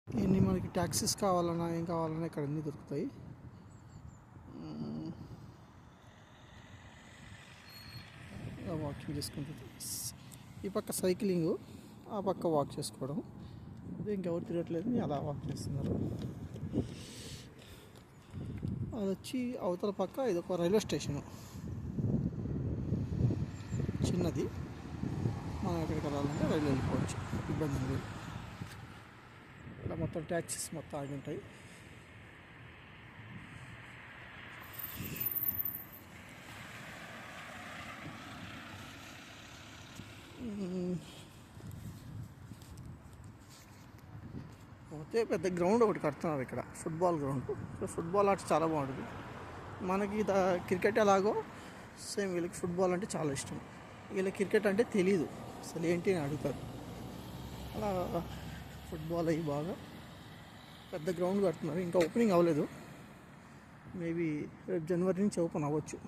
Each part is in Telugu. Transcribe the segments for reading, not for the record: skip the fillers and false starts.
ఇవన్నీ మనకి ట్యాక్సీస్ కావాలన్నా ఏం కావాలన్నా ఇక్కడ అన్నీ దొరుకుతాయి. వాకింగ్ చేసుకుంటుంది. ఈ పక్క సైక్లింగ్, ఆ పక్క వాక్ చేసుకోవడం. ఇంకెవరు తిరగట్లేదు, అలా వాక్ చేస్తున్నారు. అది వచ్చి అవతల పక్క ఇది ఒక రైల్వే స్టేషను చిన్నది. మనం ఎక్కడికి వెళ్ళాలంటే రైలు వెళ్ళిపోవచ్చు, ఇబ్బంది లేదు. ఇలా మొత్తం ట్యాక్సీస్ మొత్తం ఆగి ఉంటాయి. పోతే పెద్ద గ్రౌండ్ ఒకటి కడుతున్నారు ఇక్కడ, ఫుట్బాల్ గ్రౌండ్. ఇక్కడ ఫుట్బాల్ ఆట చాలా బాగుంటుంది. మనకి క్రికెట్ ఎలాగో సేమ్ వీళ్ళకి ఫుట్బాల్ అంటే చాలా ఇష్టం. వీళ్ళకి క్రికెట్ అంటే తెలీదు, అసలు ఏంటి అని అడుగుతారు. అలా ఫుట్బాల్ అయ్యి బాగా పెద్ద గ్రౌండ్ కడుతున్నారు. ఇంకా ఓపెనింగ్ అవ్వలేదు, మేబీ రేపు జనవరి నుంచి ఓపెన్ అవ్వచ్చు.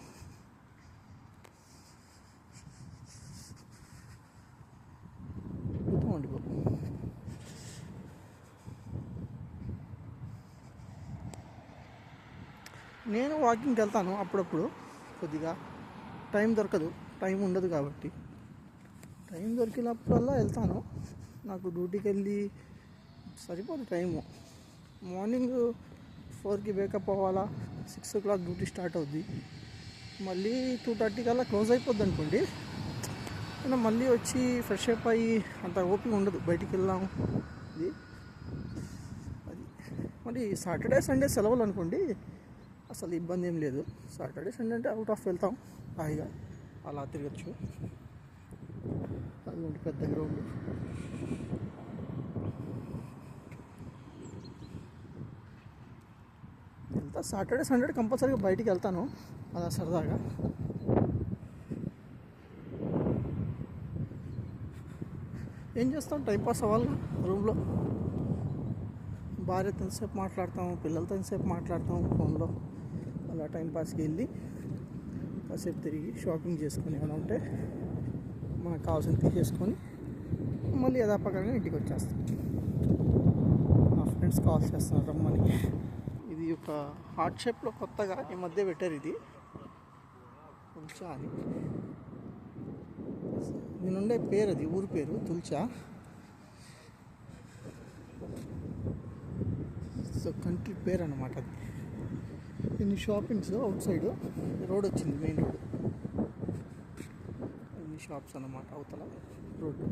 నేను వాకింగ్కి వెళ్తాను అప్పుడప్పుడు, కొద్దిగా టైం దొరకదు, టైం ఉండదు కాబట్టి. టైం దొరికినప్పుడల్లా వెళ్తాను. నాకు డ్యూటీకి వెళ్ళి సరిపోదు టైము. మార్నింగ్ 4కి వేకప్ అవ్వాలా, 6 o'clock డ్యూటీ స్టార్ట్ అవుద్ది. మళ్ళీ 2:30 కల్లా క్లోజ్ అయిపోద్ది అనుకోండి. మళ్ళీ వచ్చి ఫ్రెష్ అప్ అయ్యి అంత ఓపిక ఉండదు, బయటికి వెళ్దాము. అది మరి సాటర్డే సండే సెలవులు అనుకోండి, అసలు ఇబ్బంది ఏం లేదు. సాటర్డే సండే అంటే అవుట్ ఆఫ్ వెళ్తాం, హాయిగా అలా తిరగచ్చు. అది పెద్ద గ్రౌండ్. వెళ్తా సాటర్డే సండే కంపల్సరీగా బయటికి వెళ్తాను, అలా సరదాగా. ఏం చేస్తాం, టైంపాస్ అవ్వాలి రూమ్లో. భార్యతో ఎంతసేపు మాట్లాడతాం, పిల్లలతో ఎంతసేపు మాట్లాడతాం ఫోన్లో. అలా టైంపాస్కి వెళ్ళి కాసేపు తిరిగి షాపింగ్ చేసుకొని ఏమైనా ఉంటే మనకు కావాల్సింది తీసేసుకొని మళ్ళీ యథాప్రకారంగా ఇంటికి వచ్చేస్తాం. మా ఫ్రెండ్స్ కాల్ చేస్తున్నారు రమ్మని. ఇది ఒక హార్ట్ షేప్లో కొత్తగా ఈ మధ్య పెట్టారు, ఇది తుల్చా అని. నేనుండే పేరు, అది ఊరి పేరు తుల్చా. సో కంట్రీ పేరు అన్నమాట అది. ఇన్ని షాపింగ్స్ అవుట్ సైడ్ రోడ్ వచ్చింది, మెయిన్ రోడ్. ఇన్ని షాప్స్ అన్నమాట అవతల రోడ్డు.